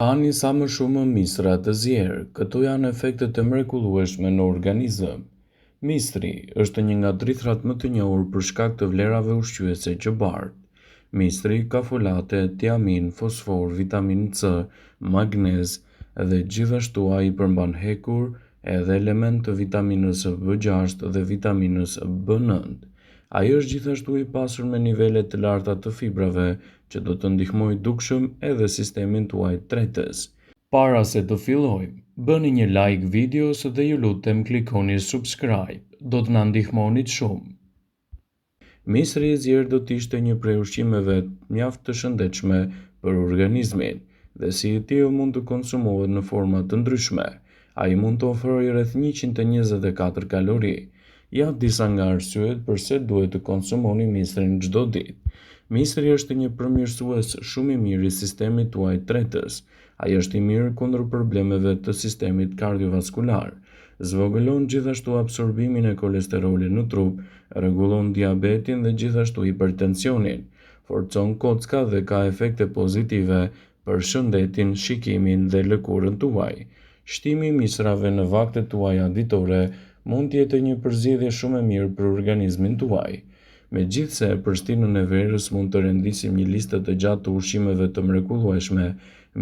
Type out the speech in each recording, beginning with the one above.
Hani sa më shumë misra të zjerë, këto janë efektet e mrekullueshme në organizëm. Mistri është një nga drithrat më të njohur për shkak të vlerave ushqyese që bart. Mistri ka folate, tiamin, fosfor, vitaminë C, magnez dhe gjithashtu ai përmban hekur edhe element të vitaminës B6 dhe vitaminës B9. Ai është gjithashtu i pasur me nivele të larta të fibrave që do të ndihmojë dukshëm edhe sistemin tuaj tretës. Para se të fillojmë, bëni një like videos dhe ju lutem klikoni subscribe, do të na ndihmoni shumë. Misri i zjerë do të ishte një prej ushqimeve mjaft të shëndetshme për organizmin dhe si i tillë mund të konsumohet në forma të ndryshme. Ai mund të ofrojë rreth 124 kalori. Ja disa nga arsyet pse duhet të konsumoni misrin çdo ditë. Misri është një përmirësues shumë i mirë i sistemit tuaj tretës. Ai është i mirë kundër problemeve të sistemit kardiovaskular. Zvogëlon gjithashtu absorbimin e kolesterolit në trup, rregullon diabetin dhe gjithashtu hipertensionin, forcon kocka dhe ka efekte pozitive për shëndetin, shikimin dhe lëkurën tuaj. Shtimi i misrave në vaktet tuaja ditore mund të jetë një përzgjedhje shumë e mirë për organizmin tuaj. Megjithse për shtinën e verës mund të rendisim një listë të gjatë të ushqimeve të mrekullueshme,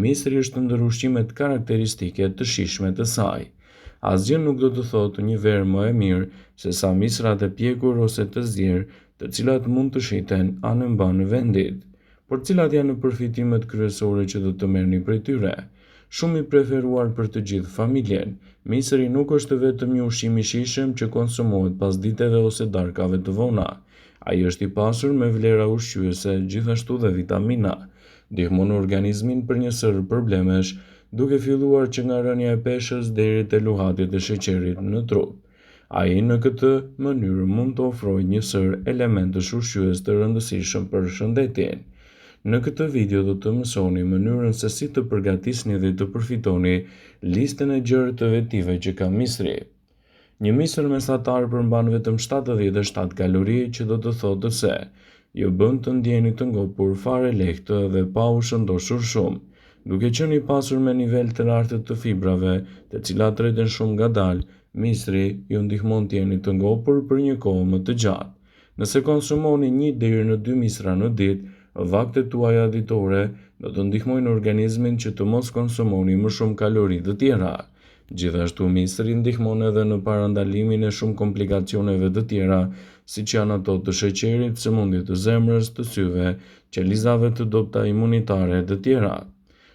misri është ndër ushqimet karakteristike të shijshme të saj. Asgjë nuk do të thotë një verë më e mirë se sa misrat e pjekur ose të zjerë, të cilat mund të shiten anë mbanë vendit. Por cilat janë përfitimet kryesore që do të merrni prej tyre? Shumë i preferuar për të gjithë familjen, misri nuk është vetëm një ushqim i shijshëm që konsumohet pas diteve ose darkave të vona. Ai është i pasur me vlera ushqyese, gjithashtu dhe vitamina. Ndihmon organizmin për një sër problemesh, duke filluar që nga rënja e peshës deri te luhatjet e sheqerit në trup. Ai në këtë mënyrë mund të ofrojë një sër elementësh ushqyes të rëndësishëm për shëndetin. Në këtë video do të mësoni mënyrën se si të përgatisni dhe të përfitoni listën e gjërave të vetive që ka misri. Një misër mesatar përmban vetëm 77 kalori, që do të thotë se ju bën të ndjeni të ngopur, fare lehtë dhe pa u shëndoshur shumë. Duke qenë i pasur me nivel të lartë të fibrave, të cilat rreten shumë ngadalë, misri ju ndihmon të jeni të ngopur për një kohë më të gjatë. Nëse konsumoni 1 deri në 2 misra në ditë, vaktet tuaja ditore do të ndihmojnë organizmin që të mos konsumoni më shumë kalori të tjera. Gjithashtu misri ndihmon edhe në parandalimin e shumë komplikacioneve të tjera, siç janë ato të sheqerit, sëmundje të zemrës, të syve, qelizave të dobta imunitare të tjera.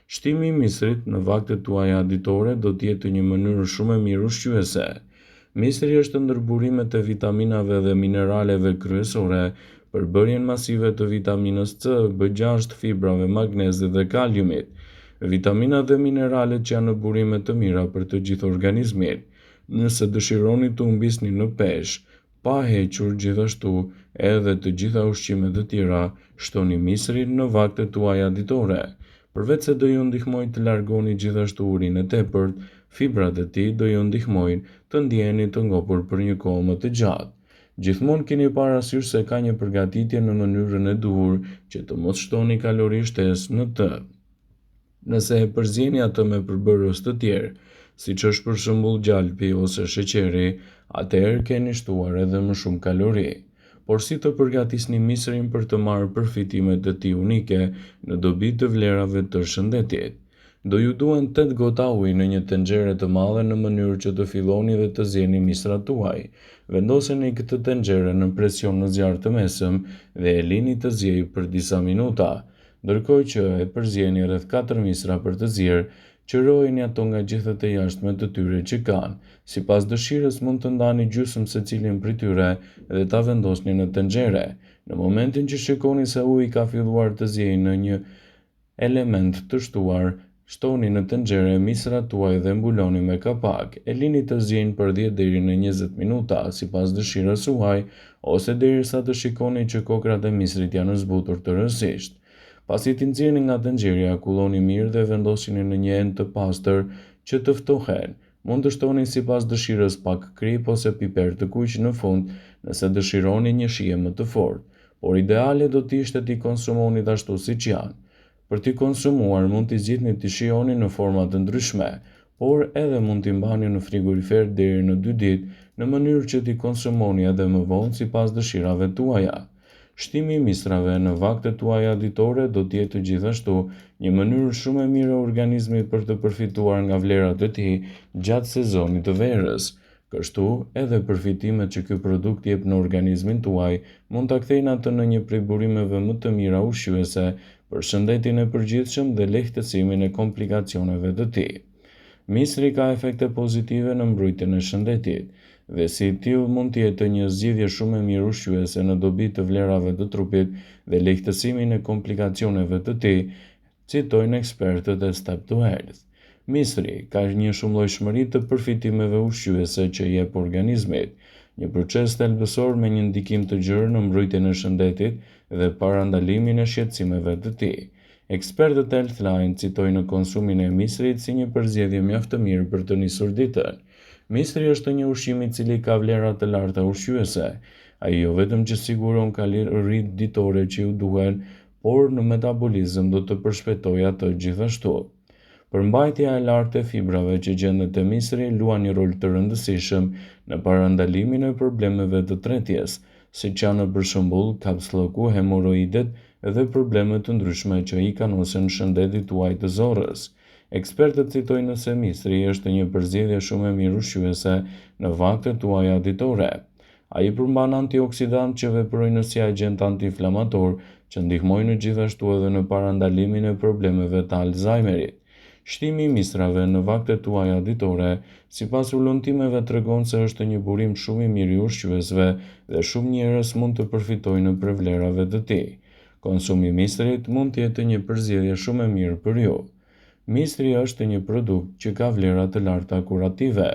Shtimi i misrit në vaktet tuaja ditore do të jetë një mënyrë shumë e mirë ushqyese. Misri është ndër burimet e vitaminave dhe mineraleve kryesore për bërjen masive të vitaminës C, B6, fibrave, magnezit dhe kaliumit. Vitaminat dhe mineralet që janë burime të mira për të gjithë organizmin. Nëse dëshironi të humbisni në peshë, pa hequr gjithashtu edhe të gjitha ushqimet e tjera, shtoni misrin në vaktet tuaja ditore. Përveç se do ju ndihmojë të largoni gjithashtu urinë e tepërt, fibrat e tij do ju ndihmojnë të ndjeni të ngopur për një kohë më të gjatë. Gjithmonë keni parasysh se ka një përgatitje në mënyrën e duhur që të mos shtoni kalori shtesë në të. Nëse e përzjeni atë me përbërës të tjerë, siç është për shembull gjalpi ose sheqeri, atëherë keni shtuar edhe më shumë kalori. Por si të përgatisni misrin për të marrë përfitimet e tij unike në dobi të vlerave të shëndetit? Do ju duhen 8 gota ujë në një tenxhere të madhe në mënyrë që të filloni dhe të zjeni misrat tuaj. Vendoseni këtë tenxhere në presion në zjarr të mesëm dhe e lini të zjejë për disa minuta. Ndërkohë që e përzjeni rreth 4 misra për të zier, qërojeni ato nga gjithët e jashtme të tyre që kanë. Sipas dëshirës mund të ndani gjysmë secilin prej tyre dhe ta vendosni në tenxhere. Në momentin që shikoni se uji ka filluar të zjejë në një element të shtuar, shtoni në tenxhere misrat tuaj dhe mbuloni me kapak. E lini të ziejnë për 10 deri në 20 minuta, sipas dëshirës suaj, ose derisa të shikoni që kokrat e misrit janë zbutur të rësisht. Pasi t'i nxjerrni nga tenxherja, akulloni mirë dhe vendosini në një enë të pastër që të ftohen. Mund të shtoni sipas dëshirës pak krip ose piper të kuq në fund, nëse dëshironi një shije më të fortë, por ideale do të ishte t'i konsumonit ashtu siç janë. Për t'i konsumuar mund t'i zgjidhni t'i shijoni në forma të ndryshme, por edhe mund t'i mbani në frigorifer deri në 2 ditë në mënyrë që t'i konsumoni edhe më vonë sipas dëshirave tuaja. Shtimi i mistrave në vaktet tuaja ditore do të jetë gjithashtu një mënyrë shumë e mirë e organizmit për të përfituar nga vlerat e tij gjatë sezonit të verës. Kështu, edhe përfitimet që ky produkt jep në organizmin tuaj mund ta kthejnë atë në një prej burimeve më të mira ushqyese për shëndetin e përgjithshëm dhe lehtësimin e komplikacioneve të tij. Mistri ka efekte pozitive në mbrojtjen e shëndetit dhe si tillë mund të jetë një zgjidhje shumë e mirë ushqyese në dobi të vlerave të trupit dhe lehtësimin e komplikacioneve të tij, citojnë ekspertët e Step to Health. Mistri ka një shumëllojshmëri të përfitimeve ushqyese që jep organizmit, një proces thelbësor me një ndikim të gjerë në mbrojtjen e shëndetit dhe parandalimin e shqetësimeve të tij. Ekspertët e Healthline citojnë konsumin e mistrit si një përzgjedhje mjaft të mirë për të nisur ditën. Mistri është një ushqim i cili ka vlera të larta ushqyese. Ai jo vetëm që siguron kalorit ditore që ju duhen, por në metabolizëm do të përshpejtojë atë gjithashtu. Përmbajtja e lartë e fibrave që gjendet te mistri luan një rol të rëndësishëm në parandalimin e problemeve të tretjes, siç janë për shembull kapsllëku, hemoroidet dhe probleme të ndryshme që i kanosen shëndetit tuaj të zorrës. Ekspertët citojnë se mistri është një përzgjedhje shumë e mirë ushqyese në vaktet tuaja ditore. Ai përmban antioksidant që veprojnë si agent antiinflamator që ndihmojnë gjithashtu edhe në parandalimin e problemeve të Alzheimerit. Shtimi i mistrave në vaktet tuaja ditore, sipas ullumtimeve tregon se është një burim shumë i mirë i ushqyesve dhe shumë njerëz mund të përfitojnë për vlerave të tij. Konsumi i mistrit mund të jetë një përzgjedhje shumë e mirë për ju. Mistri është një produkt që ka vlera të larta kurative.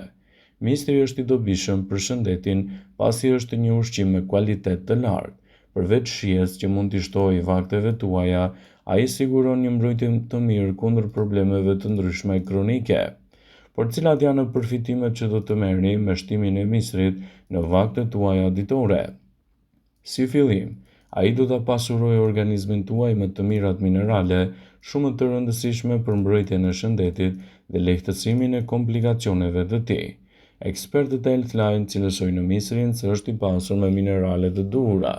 Mistri është i dobishëm për shëndetin pasi është një ushqim me kualitet të lartë. Përveç shijes që mund t'i shtojë vakteve tuaja, ai siguron një mbrojtje të mirë kundër problemeve të ndryshme kronike. Por cilat janë përfitimet që do të merrni me shtimin e mistrit në vaktet tuaja ditore? Si fillim, ai do ta pasurojë organizmin tuaj me të mirat minerale, shumë të rëndësishme për mbrojtjen e shëndetit dhe lehtësimin e komplikacioneve të tij. Ekspertët e Healthline cilësojnë mistrin se është i pasur me minerale të duhura,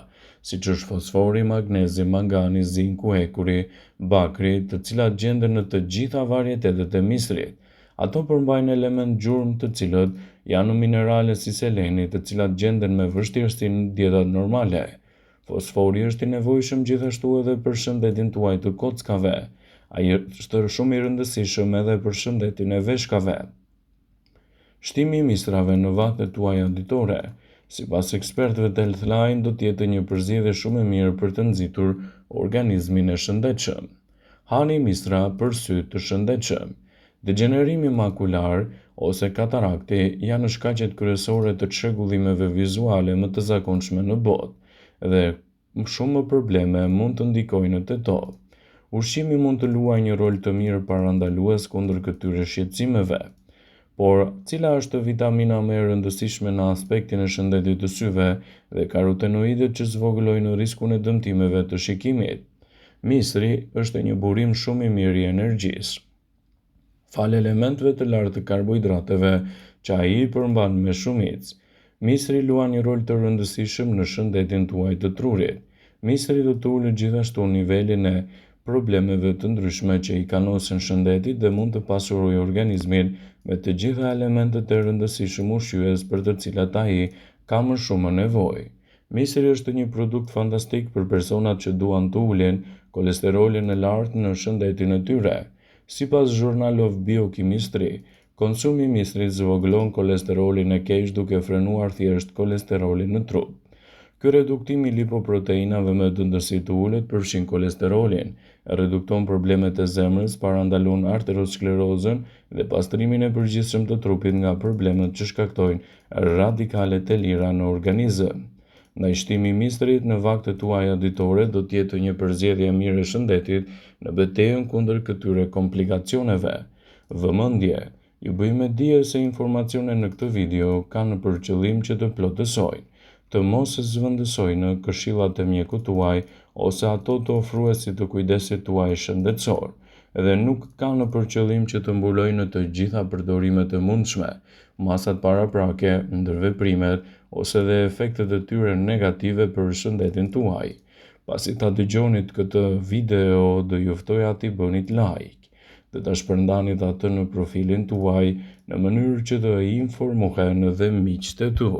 siç është fosfori, magnezi, mangani, zinku, hekuri, bakri, të cilat gjenden në të gjitha varietetet e mistrit. Ato përmbajnë element gjurmë të cilët janë minerale si seleni, të cilat gjenden me vështirësi në dietat normale. Fosfori është i nevojshëm gjithashtu edhe për shëndetin tuaj të kockave. Ai është shumë i rëndësishëm edhe për shëndetin e veshkave. Shtimi i mistrave në vaktet tuaja ditore, sipas ekspertëve të Healthline, do të jetë një përzgjedhje shumë e mirë për të nxitur organizmin e shëndetshëm. Hani mistra për sy të shëndetshëm. Degenerimi makular ose katarakti janë shkaqet kryesore të çrregullimeve vizuale më të zakonshme në botë dhe shumë probleme mund të ndikojnë te to. Ushqimi mund të luajë një rol të mirë parandalues kundër këtyre shqetësimeve. Por cila është vitamina më e rëndësishme në aspektin e shëndetit të syve dhe karotenoidet që zvogëlojnë riskun e dëmtimeve të shikimit? Mistri është një burim shumë i mirë i energjisë. Fal elementeve të lartë të karbohidrateve që ai i përmban me shumicë, mistri luan një rol të rëndësishëm në shëndetin tuaj të trurit. Mistri do të ulë gjithashtu nivelin e problemeve të ndryshme që i kanosen shëndetit dhe mund të pasurojë organizmin me të gjitha elementet e rëndësishëm ushqyes për të cilat ai ka më shumë nevojë. Mistri është një produkt fantastik për personat që duan të ulin kolesterolin e lartë në shëndetin e tyre. Sipas Journal of Biochemistry, konsumi i mistrit zvogëlon kolesterolin e keq duke frenuar thjesht kolesterolin në trup. Ky reduktim i lipoproteinave me dëndësi të ulët përfshin kolesterolin, redukton problemet e zemrës, parandalon arteriosklerozën dhe pastrimin e përgjithshëm të trupit nga problemet që shkaktojnë radikalet e lira në organizëm. Ndaj shtimi i mistrit në vaktet tuaja ditore do të jetë një përzgjedhje e mirë e shëndetit në betejën kundër këtyre komplikacioneve. Vëmendje, ju bëjmë dije se informacionet në këtë video kanë për qëllim që të plotësojnë, të mos zëvendësojnë këshillat e mjekut tuaj ose ato të ofruesit të kujdesit tuaj shëndetësor, dhe nuk kanë për qëllim që të mbulojnë në të gjitha përdorimet e mundshme, masat paraprake, ndërveprimet ose dhe efektet e tyre negative për shëndetin tuaj. Pasi ta dëgjonit këtë video, do ju ftoja t'i bënit like dhe ta shpërndanit atë në profilin tuaj në mënyrë që të informohen edhe miqtë e tu.